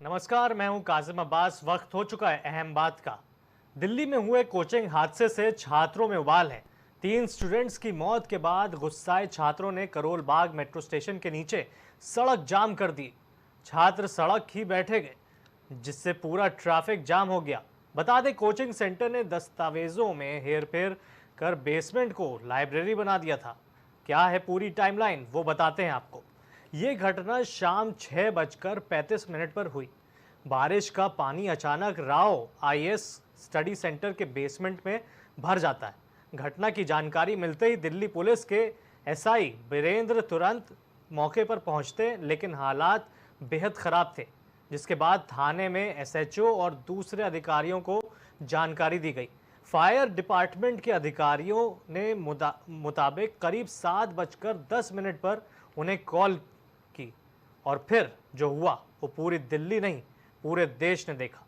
नमस्कार, मैं हूं काजिम अब्बास। वक्त हो चुका है अहम बात का। दिल्ली में हुए कोचिंग हादसे से छात्रों में उबाल है। 3 स्टूडेंट्स की मौत के बाद गुस्साए छात्रों ने करोल बाग मेट्रो स्टेशन के नीचे सड़क जाम कर दी। छात्र सड़क ही बैठे गए, जिससे पूरा ट्रैफिक जाम हो गया। बता दें, कोचिंग सेंटर ने दस्तावेजों में हेरफेर कर बेसमेंट को लाइब्रेरी बना दिया था। क्या है पूरी टाइमलाइन, वो बताते हैं आपको। ये घटना शाम 6:35 पर हुई। बारिश का पानी अचानक राव आईएएस स्टडी सेंटर के बेसमेंट में भर जाता है। घटना की जानकारी मिलते ही दिल्ली पुलिस के एसआई बीरेंद्र तुरंत मौके पर पहुंचते, लेकिन हालात बेहद खराब थे। जिसके बाद थाने में एसएचओ और दूसरे अधिकारियों को जानकारी दी गई। फायर डिपार्टमेंट के अधिकारियों ने मुताबिक करीब 7:10 पर उन्हें कॉल की, और फिर जो हुआ वो पूरी दिल्ली नहीं, पूरे देश ने देखा।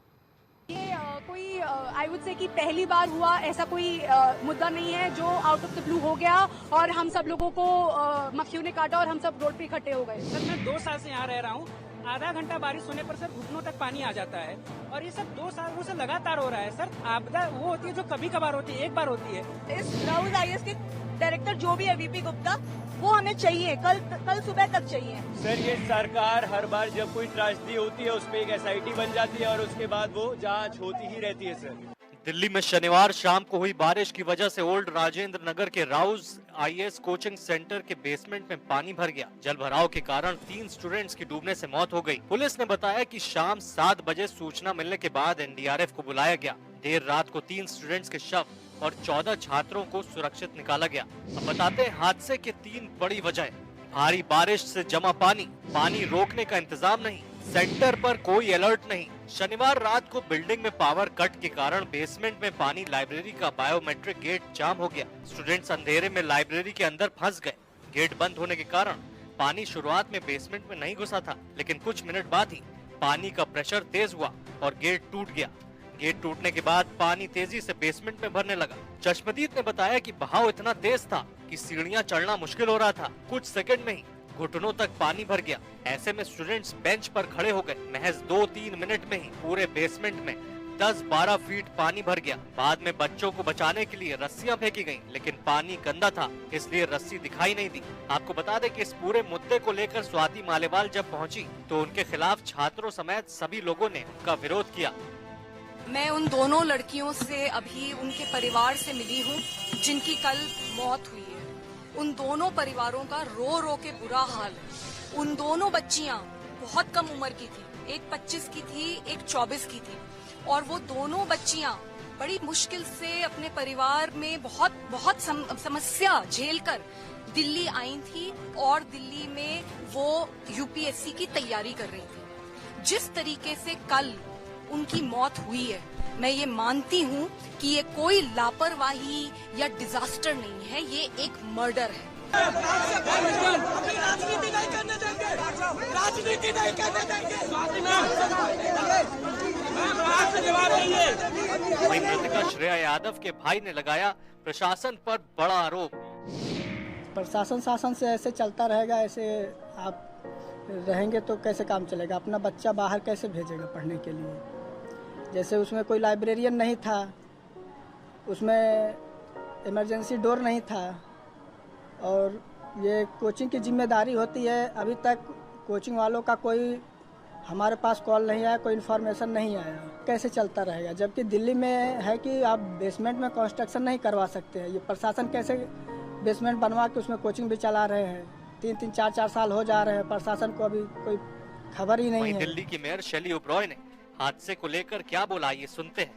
ये कोई आई वुड से कि पहली बार हुआ ऐसा कोई मुद्दा नहीं है जो आउट ऑफ द ब्लू हो गया और हम सब लोगों को मक्खियों ने काटा और हम सब रोड पे इकट्ठे हो गए। सर, मैं 2 साल से यहाँ रह रहा हूँ। आधा घंटा बारिश होने पर सर घुटनों तक पानी आ जाता है और ये सब 2 सालों से लगातार हो रहा है। सर, आपदा वो होती है जो कभी कभार होती है, एक बार होती है। इस राहुल आईएएस के डायरेक्टर जो भी है वीपी गुप्ता, वो हमें चाहिए, कल सुबह तक चाहिए। सर, ये सरकार हर बार जब कोई त्रासदी होती है उस पर एक एसआईटी बन जाती है और उसके बाद वो जांच होती ही रहती है। सर, दिल्ली में शनिवार शाम को हुई बारिश की वजह से ओल्ड राजेंद्र नगर के राउज आईएएस कोचिंग सेंटर के बेसमेंट में पानी भर गया। जल भराव के कारण 3 स्टूडेंट्स की डूबने से मौत हो गई। पुलिस ने बताया कि शाम 7 बजे सूचना मिलने के बाद एनडीआरएफ को बुलाया गया। देर रात को 3 स्टूडेंट्स के शव और 14 छात्रों को सुरक्षित निकाला गया। अब बताते हैं हादसे के 3 बड़ी वजह। भारी बारिश से जमा पानी रोकने का इंतजाम नहीं, सेंटर पर कोई अलर्ट नहीं। शनिवार रात को बिल्डिंग में पावर कट के कारण बेसमेंट में पानी लाइब्रेरी का बायोमेट्रिक गेट जाम हो गया। स्टूडेंट्स अंधेरे में लाइब्रेरी के अंदर फंस गए। गेट बंद होने के कारण पानी शुरुआत में बेसमेंट में नहीं घुसा था, लेकिन कुछ मिनट बाद ही पानी का प्रेशर तेज हुआ और गेट टूट गया। गेट टूटने के बाद पानी तेजी से बेसमेंट में भरने लगा। चश्मदीद ने बताया कि बहाव इतना तेज था कि सीढ़ियां चढ़ना मुश्किल हो रहा था। कुछ सेकंड में ही घुटनों तक पानी भर गया। ऐसे में स्टूडेंट्स बेंच पर खड़े हो गए। महज 2-3 मिनट में ही पूरे बेसमेंट में 10-12 फीट पानी भर गया। बाद में बच्चों को बचाने के लिए रस्सियां फेंकी गईं, लेकिन पानी गंदा था, इसलिए रस्सी दिखाई नहीं दी। आपको बता दें कि इस पूरे मुद्दे को लेकर स्वाति मालेवाल जब पहुंची तो उनके खिलाफ छात्रों समेत सभी लोगों ने उनका विरोध किया। मैं उन दोनों लड़कियों से अभी उनके परिवार से मिली हूँ जिनकी कल मौत हुई है। उन दोनों परिवारों का रो रो के बुरा हाल है। उन दोनों बच्चियां बहुत कम उम्र की थी, एक 25 की थी, एक 24 की थी, और वो दोनों बच्चियां बड़ी मुश्किल से अपने परिवार में बहुत समस्या झेलकर दिल्ली आई थी और दिल्ली में वो यूपीएससी की तैयारी कर रही थी। जिस तरीके से कल उनकी मौत हुई है, मैं ये मानती हूँ कि ये कोई लापरवाही या डिजास्टर नहीं है, ये एक मर्डर है। राजनीति नहीं करने देंगे, राजनीति नहीं करने देंगे। वहीं मृतका श्रेया यादव के भाई ने लगाया प्रशासन पर बड़ा आरोप। प्रशासन शासन से ऐसे चलता रहेगा, ऐसे आप रहेंगे तो कैसे काम चलेगा? अपना बच्चा बाहर कैसे भेजेगा पढ़ने के लिए? जैसे उसमें कोई लाइब्रेरियन नहीं था, उसमें इमरजेंसी डोर नहीं था, और ये कोचिंग की जिम्मेदारी होती है। अभी तक कोचिंग वालों का कोई हमारे पास कॉल नहीं आया, कोई इन्फॉर्मेशन नहीं आया। कैसे चलता रहेगा? जबकि दिल्ली में है कि आप बेसमेंट में कंस्ट्रक्शन नहीं करवा सकते हैं। ये प्रशासन कैसे बेसमेंट बनवा के उसमें कोचिंग भी चला रहे हैं? 3-3, 4-4 साल हो जा रहे हैं, प्रशासन को अभी कोई खबर ही नहीं है। दिल्ली की मेयर शैली ओब्रॉय ने हादसे को लेकर क्या बोला, ये सुनते हैं।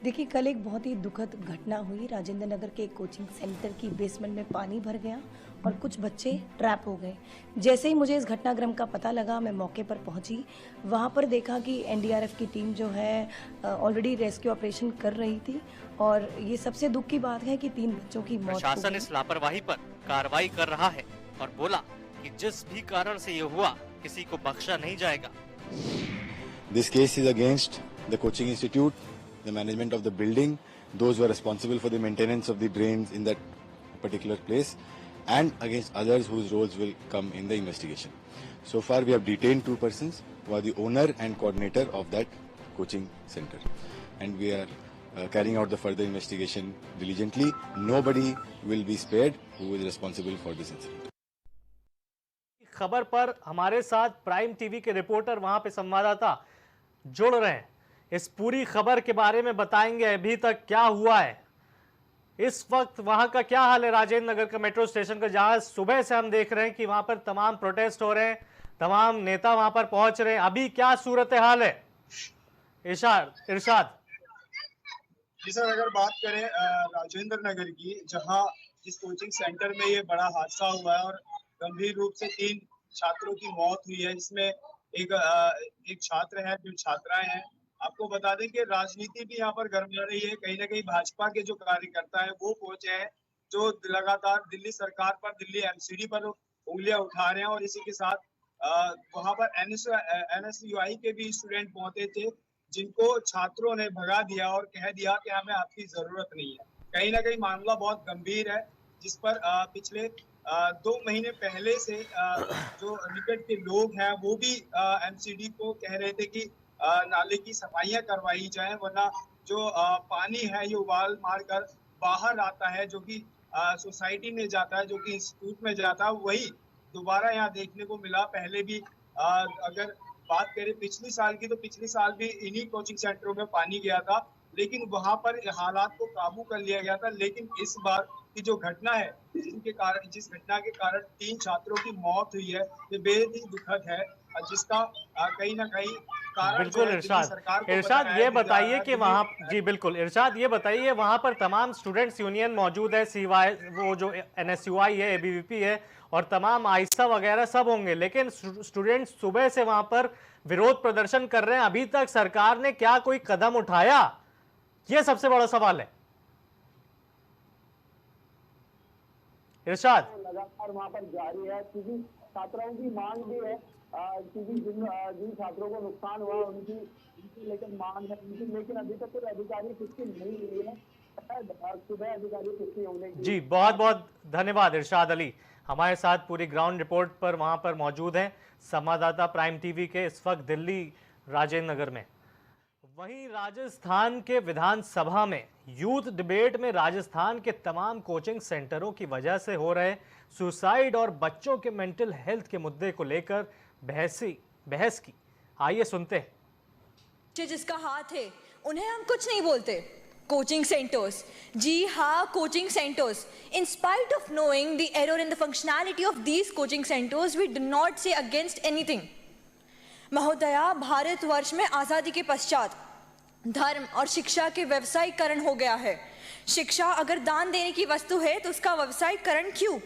देखिए, कल एक बहुत ही दुखद घटना हुई। राजेंद्र नगर के कोचिंग सेंटर की बेसमेंट में पानी भर गया और कुछ बच्चे ट्रैप हो गए। जैसे ही मुझे इस घटनाक्रम का पता लगा, मैं मौके पर पहुंची। वहां पर देखा कि एनडीआरएफ की टीम जो है ऑलरेडी रेस्क्यू ऑपरेशन कर रही थी, और ये सबसे दुख की बात है कि 3 बच्चों की मौत हो गई। प्रशासन इस लापरवाही पर कार्रवाई कर रहा है और बोला कि जिस भी कारण से ये हुआ, किसी को बख्शा नहीं जाएगा। This case is against the coaching institute, the management of the building, those who are responsible for the maintenance of the drains in that particular place, and against others whose roles will come in the investigation. So far, we have detained 2 persons who are the owner and coordinator of that coaching center, and we are carrying out the further investigation diligently. Nobody will be spared who is responsible for this incident. खबर पर हमारे साथ prime TV के reporter, वहां पे संवाददाता जुड़ रहे हैं। इस पूरी खबर के बारे में बताएंगे अभी तक क्या हुआ है, इस वक्त वहां का क्या हाल है राजेंद्र नगर का मेट्रो स्टेशन का, जहां सुबह से हम देख रहे हैं कि वहां पर तमाम प्रोटेस्ट हो रहे हैं, तमाम नेता वहां पर पहुंच रहे हैं। अभी क्या सूरत हाल है इरशाद? जी सर, अगर बात करें राजेंद्र नगर की, जहां इस कोचिंग सेंटर में ये बड़ा हादसा हुआ है और गंभीर रूप से 3 छात्रों की मौत हुई है, जिसमें एक छात्र है, 2 छात्राएं हैं। आपको बता दें कि राजनीति भी यहाँ पर गरमा रही है। कहीं ना कहीं भाजपा के जो कार्यकर्ता है वो पहुंचे हैं, जो लगातार दिल्ली सरकार पर, दिल्ली एमसीडी पर उंगलियां उठा रहे हैं, और इसी के साथ वहां पर एनएसयूआई के भी स्टूडेंट पहुंचे थे, जिनको छात्रों ने भगा दिया और कह दिया कि हमें आपकी जरूरत नहीं है। कहीं ना कहीं मामला बहुत गंभीर है, जिस पर पिछले 2 महीने पहले से जो निकट के लोग हैं वो भी एमसीडी को कह रहे थे कि नाले की सफाइयां करवाई जाएं, वरना जो पानी है ये उबाल मार कर बाहर आता है, जो कि सोसाइटी में जाता है, जो कि इंस्टीट्यूट में जाता है, वही दोबारा यहाँ देखने को मिला। पहले भी अगर बात करें पिछली साल की, तो पिछले साल भी इन्हीं कोचिंग सेंटरों में पानी गया था, लेकिन वहां पर हालात को काबू कर लिया गया था। लेकिन इस बार की जो घटना है, जिस घटना के कारण 3 छात्रों की मौत हुई है, ये बेहद ही दुखद है, जिसका कहीं ना कहीं कारण बिल्कुल इरशाद ये बताइए कि वहां, जी बिल्कुल इरशाद ये बताइए, वहां पर तमाम स्टूडेंट्स यूनियन मौजूद है, सीवाई, वो जो एनएसयूआई है, एबीवीपी है, और तमाम आइसा वगैरह सब होंगे, लेकिन स्टूडेंट्स सुबह से वहां पर विरोध प्रदर्शन कर रहे हैं। अभी तक सरकार ने क्या कोई कदम उठाया, ये सबसे बड़ा सवाल है इरशाद। लगातार वहाँ पर जारी है, क्योंकि छात्राओं की मांग भी है, क्योंकि जिन छात्रों को नुकसान हुआ उनकी लेकिन मांग है उनकी, लेकिन अभी तक कोई अधिकारी पुष्टि नहीं हुई है। सुबह अधिकारी पुष्टि होने की। जी बहुत बहुत धन्यवाद इरशाद अली, हमारे साथ पूरी ग्राउंड रिपोर्ट पर वहां पर मौजूद हैं संवाददाता प्राइम टीवी के, इस वक्त दिल्ली राजेंद्र नगर में। वहीं राजस्थान के विधानसभा में यूथ डिबेट में राजस्थान के तमाम कोचिंग सेंटरों की वजह से हो रहे सुसाइड और बच्चों के मेंटल हेल्थ के मुद्दे को लेकर बहस की। आइए सुनते हैं। जिसका हाथ है उन्हें हम कुछ नहीं बोलते। कोचिंग सेंटर्स, जी हाँ coaching centres. In spite of knowing the error in the functionality of these coaching centers, we do not say against anything. महोदया, भारतवर्ष में आज़ादी के पश्चात धर्म और शिक्षा के व्यवसायीकरण हो गया है। शिक्षा अगर दान देने की वस्तु है तो उसका व्यवसायीकरण क्यों?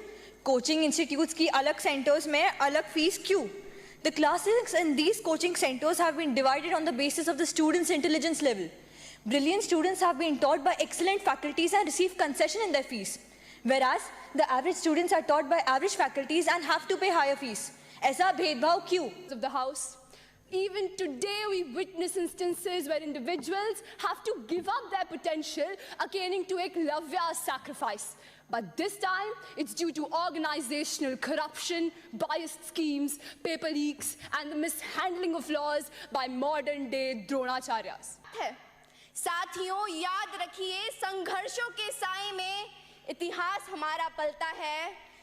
कोचिंग इंस्टीट्यूट्स की अलग सेंटर्स में अलग फीस क्यों? The classes in these coaching centers have been divided on the basis of the students' intelligence level. Brilliant students have been taught by excellent faculties and receive concession in their fees, whereas the average students are taught by average faculties and have to pay higher fees. ऐसा भेदभाव क्यों? Of the house. Even today we witness instances where individuals have to give up their potential akin to Eklavya's sacrifice. But this time it's due to organizational corruption, biased schemes, paper leaks and the mishandling of laws by modern day Dronacharyas. साथियों, याद रखिए, संघर्षों के साए में इतिहास हमारा पलता है।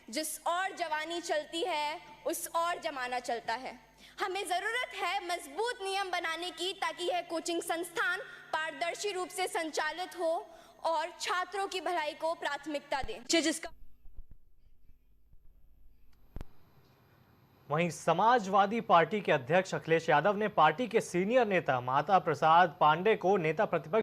जिस और जवानी चलती है उस और जमाना चलता है। हमें जरूरत है मजबूत नियम बनाने की, ताकि यह कोचिंग संस्थान पारदर्शी रूप से संचालित हो और छात्रों की भलाई को प्राथमिकता दें। जिसका वहीं समाजवादी पार्टी के अध्यक्ष अखिलेश यादव ने पार्टी के सीनियर नेता माता प्रसाद पांडे को नेता प्रतिपक्ष